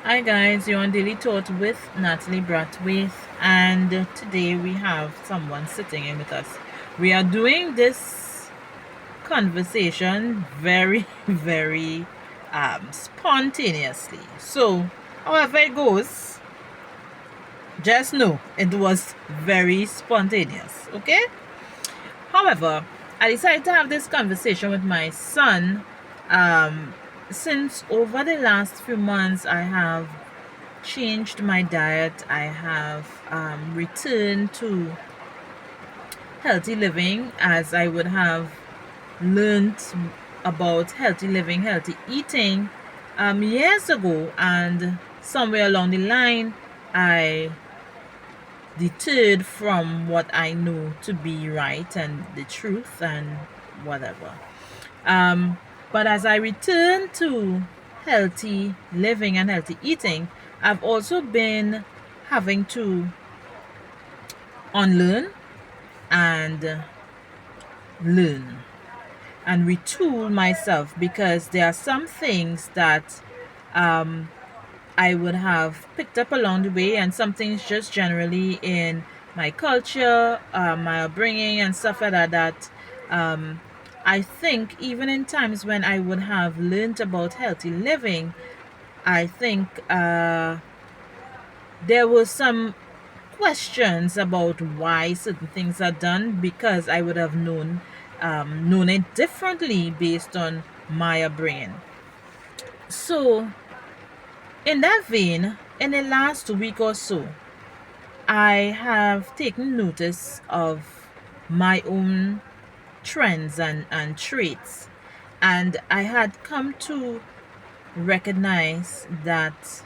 Hi guys, you're on Daily Thought with Natalie Bratwaite, and today we have someone sitting in with us. We are doing this conversation very, very spontaneously. So, however it goes, just know it was very spontaneous, okay? However, I decided to have this conversation with my son um, since over the last few months I have changed my diet. I have returned to healthy living as I would have learned about healthy living, healthy eating years ago, and somewhere along the line, I deterred from what I know to be right and the truth and whatever. Um, but as I return to healthy living and healthy eating, I've also been having to unlearn and learn and retool myself because there are some things that um, I would have picked up along the way, and some things just generally in my culture, my upbringing, and stuff like that. That um, I think even in times when I would have learned about healthy living, I think there were some questions about why certain things are done because I would have known it differently based on my upbringing. So, in that vein, in the last week or so, I have taken notice of my own trends and traits, and I had come to recognize that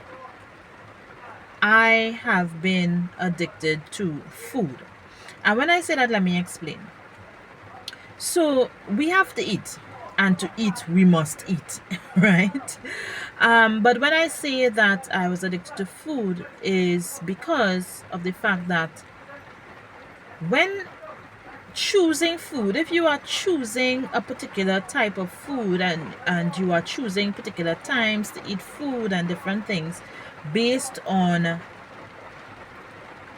I have been addicted to food. And when I say that, let me explain. So we have to eat, and to eat, we must eat, right? But when I say that I was addicted to food, is because of the fact that when choosing food, if you are choosing a particular type of food and you are choosing particular times to eat food and different things based on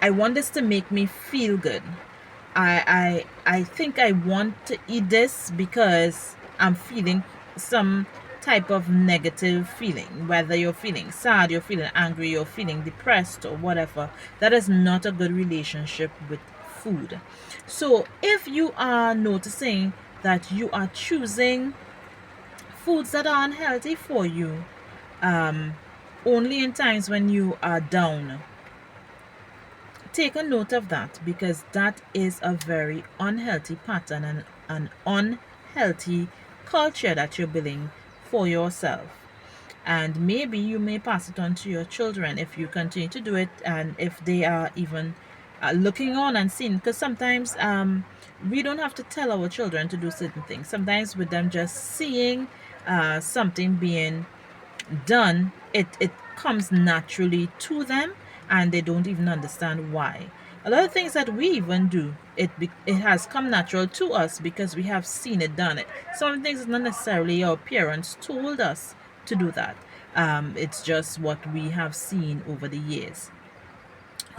I want this to make me feel good. I think I want to eat this because I'm feeling some type of negative feeling, whether you're feeling sad, you're feeling angry, you're feeling depressed or whatever. That is not a good relationship with food. So if you are noticing that you are choosing foods that are unhealthy for you um only in times when you are down, take a note of that because that is a very unhealthy pattern and an unhealthy culture that you're building for yourself. And maybe you may pass it on to your children if you continue to do it and if they are even looking on and seeing, because sometimes we don't have to tell our children to do certain things. Sometimes with them just seeing something being done, it comes naturally to them and they don't even understand why. A lot of things that we even do, it has come natural to us because we have seen it done. It some things not necessarily our parents told us to do that. It's just what we have seen over the years.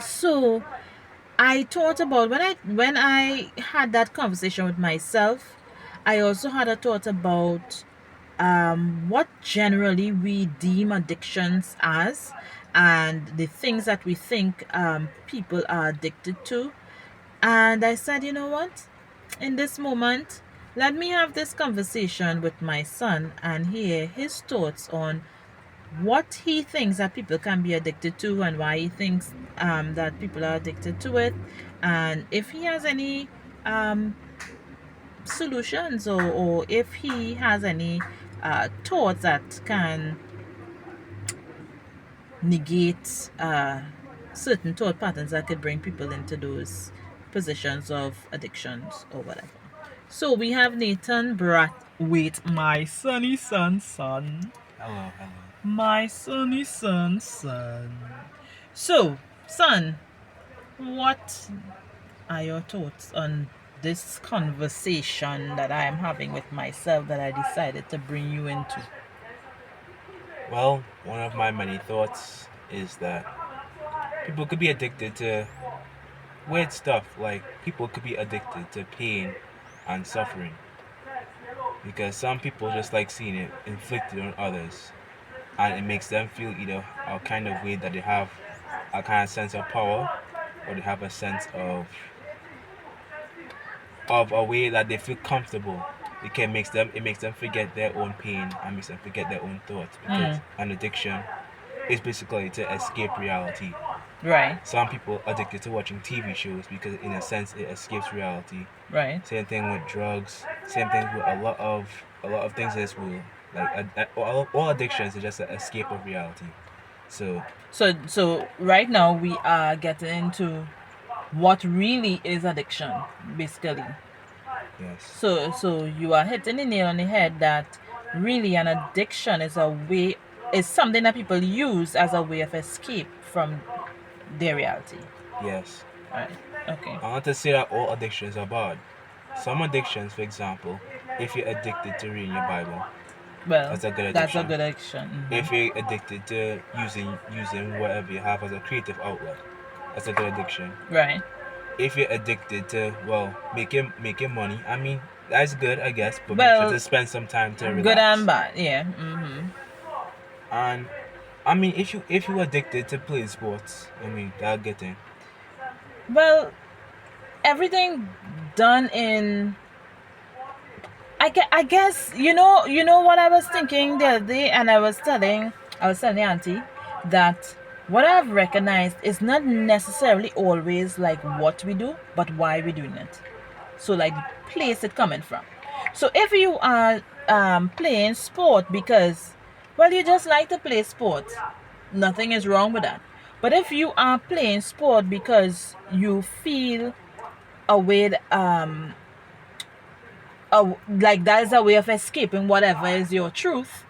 So I thought about when I had that conversation with myself, I also had a thought about what generally we deem addictions as and the things that we think people are addicted to. And I said, you know what? In this moment, let me have this conversation with my son and hear his thoughts on what he thinks that people can be addicted to and why he thinks that people are addicted to it. And if he has any um, solutions or if he has any thoughts that can negate certain thought patterns that could bring people into those positions of addictions or whatever. So we have Nathan Brat. Wait, my sunny son. Hello, hello. My sunny son. So, son, what are your thoughts on this conversation that I am having with myself that I decided to bring you into? Well, one of my many thoughts is that people could be addicted to weird stuff. Like people could be addicted to pain and suffering because some people just like seeing it inflicted on others, and it makes them feel either a kind of way that they have a kind of sense of power, or they have a sense of a way that they feel comfortable. It makes them forget their own pain and makes them forget their own thoughts because Mm, an addiction is basically to escape reality. right, Some people addicted to watching TV shows because in a sense it escapes reality. right. Same thing with drugs. Same thing with a lot of things in this world. Like all addictions are just an escape of reality. So So right now we are getting into what really is addiction, basically. yes, So you are hitting the nail on the head that really an addiction is something that people use as a way of escape from their reality. yes. Right. Okay. I want to say that all addictions are bad. Some addictions, for example, if you're addicted to reading your Bible, Well, that's a good that's a addiction. good addiction. If you're addicted to using whatever you have as a creative outlet, that's a good addiction. Right. If you're addicted to making money, I mean that's good, I guess, but make sure Well, to spend some time to good and relax. bad. Yeah. Mm-hmm. And I mean, if you addicted to playing sports, I mean that'll get in. Well, everything done in I guess you know what I was thinking the other day, and I was telling the auntie that what I've recognized is not necessarily always like what we do, but why we're doing it. So like the place it coming from. So if you are playing sport because well you just like to play sport, nothing is wrong with that. But if you are playing sport because you feel a way like that is a way of escaping whatever is your truth,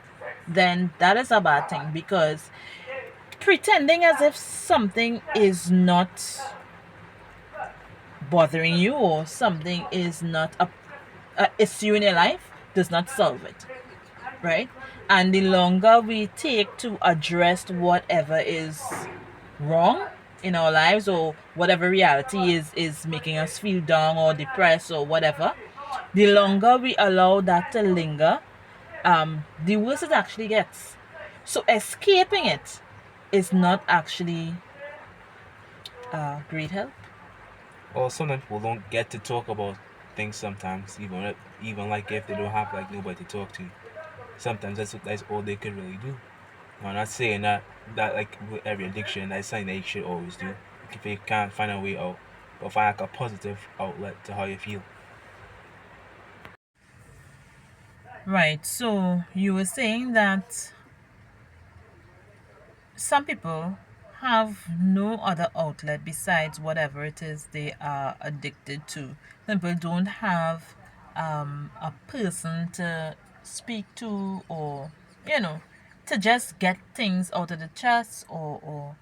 then that is a bad thing because pretending as if something is not bothering you or something is not a issue in your life does not solve it, right? And the longer we take to address whatever is wrong in our lives or whatever reality is making us feel down or depressed or whatever, the longer we allow that to linger, the worse it actually gets. So escaping it is not actually great help. Or sometimes people don't get to talk about things sometimes, even like if they don't have like nobody to talk to. Sometimes that's all they could really do. I'm not saying that like with every addiction, that's something that you should always do. If you can't find a way out, but find like a positive outlet to how you feel. Right. So you were saying that some people have no other outlet besides whatever it is they are addicted to. Some people don't have a person to speak to or, you know, to just get things out of the chest or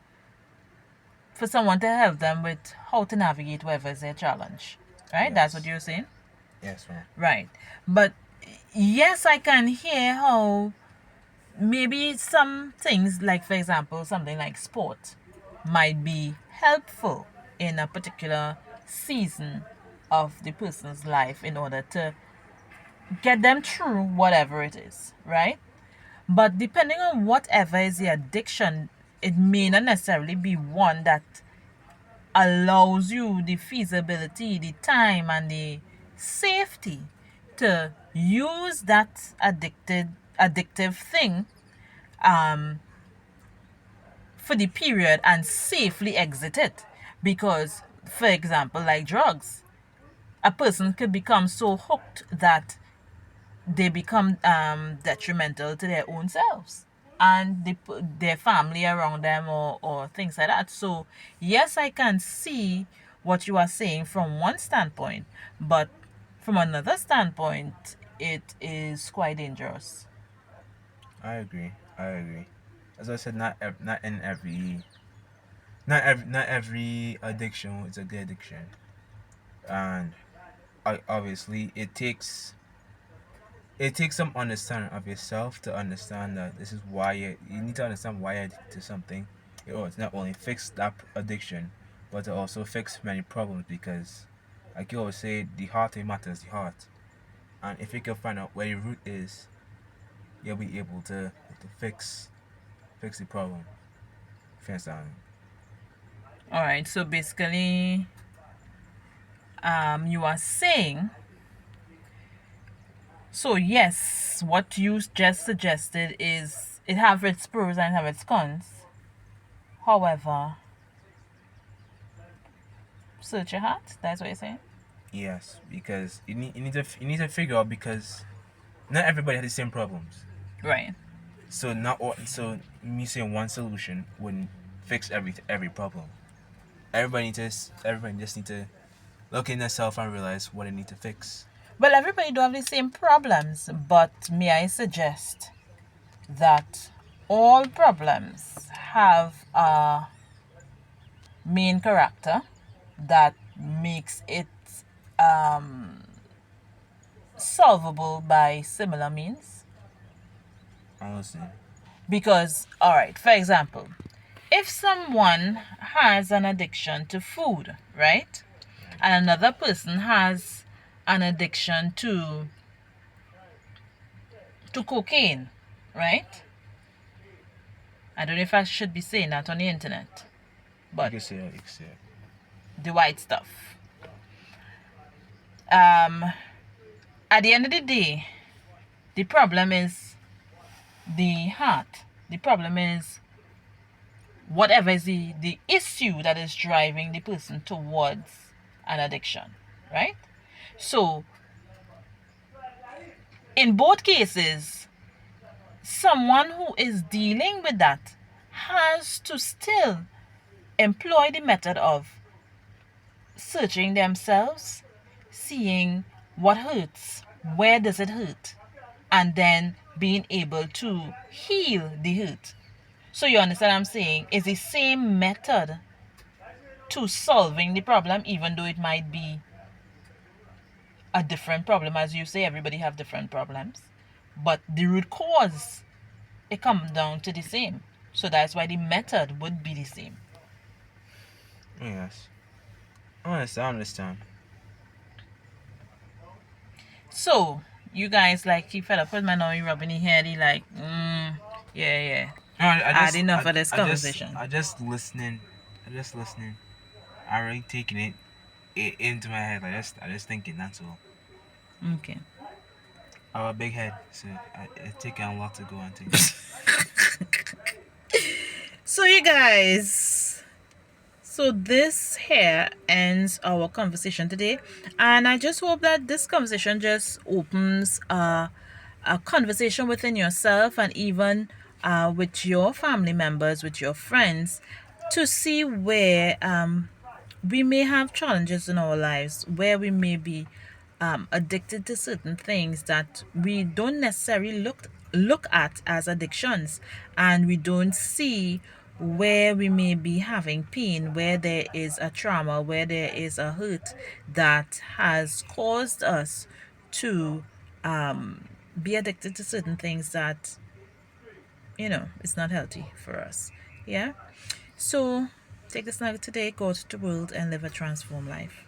for someone to help them with how to navigate whatever is their challenge. Right? That's what Yes. you're saying? Yes, ma'am. Right. But yes, I can hear how maybe some things, like for example, something like sport, might be helpful in a particular season of the person's life in order to get them through whatever it is, right? But depending on whatever is the addiction, it may not necessarily be one that allows you the feasibility, the time, and the safety to use that addictive thing um for the period and safely exit it. Because for example, like drugs, a person could become so hooked that they become detrimental to their own selves and their family around them or things like that. So yes, I can see what you are saying from one standpoint, but from another standpoint it is quite dangerous. I agree. I agree. As I said, not every addiction is a good addiction, and obviously it takes it takes some understanding of yourself to understand that this is why you need to understand why you're addicted to something. It's not only fix that addiction, but to also fix many problems because, like you always say, the heart it matters, the heart. And if you can find out where your root is, you'll be able to fix the problem. If you understand? All right. So basically, you are saying, so yes, what you just suggested is it have its pros and have its cons. However, search your heart. That's what you're saying. Yes, because you need to figure out because not everybody has the same problems. Right. So me saying one solution wouldn't fix every problem. Everybody just need to look in themselves and realize what they need to fix. Well, everybody do have the same problems, but may I suggest that all problems have a main character that makes it um, solvable by similar means. Honestly, Because, all right, for example, if someone has an addiction to food, right, right. and another person has an addiction to cocaine, right? I don't know if I should be saying that on the internet, You but can say it. You can say it. the white stuff. Um, at the end of the day, the problem is the heart. The problem is whatever is the issue that is driving the person towards an addiction, right? So, in both cases, someone who is dealing with that has to still employ the method of searching themselves, seeing what hurts, where does it hurt, and then being able to heal the hurt. So you understand what I'm saying? It's the same method to solving the problem, even though it might be a different problem. As you say, everybody have different problems. But the root cause, it comes down to the same. So that's why the method would be the same. Yes, honestly, I understand. So you guys like keep fed up with my now you rubbing your head, you like, yeah, yeah. No, I Had just, enough of this conversation. I just listening. I just listening. I already taking it into my head. I just thinking. That's all. Okay. I have a big head, so it taking a lot to go into. So you guys, so this here ends our conversation today, and I just hope that this conversation just opens a conversation within yourself and even with your family members, with your friends, to see where we may have challenges in our lives, where we may be addicted to certain things that we don't necessarily look at as addictions, and we don't see where we may be having pain, where there is a trauma, where there is a hurt that has caused us to be addicted to certain things that it's not healthy for us. Yeah. So take this nugget today, go to the world and live a transformed life.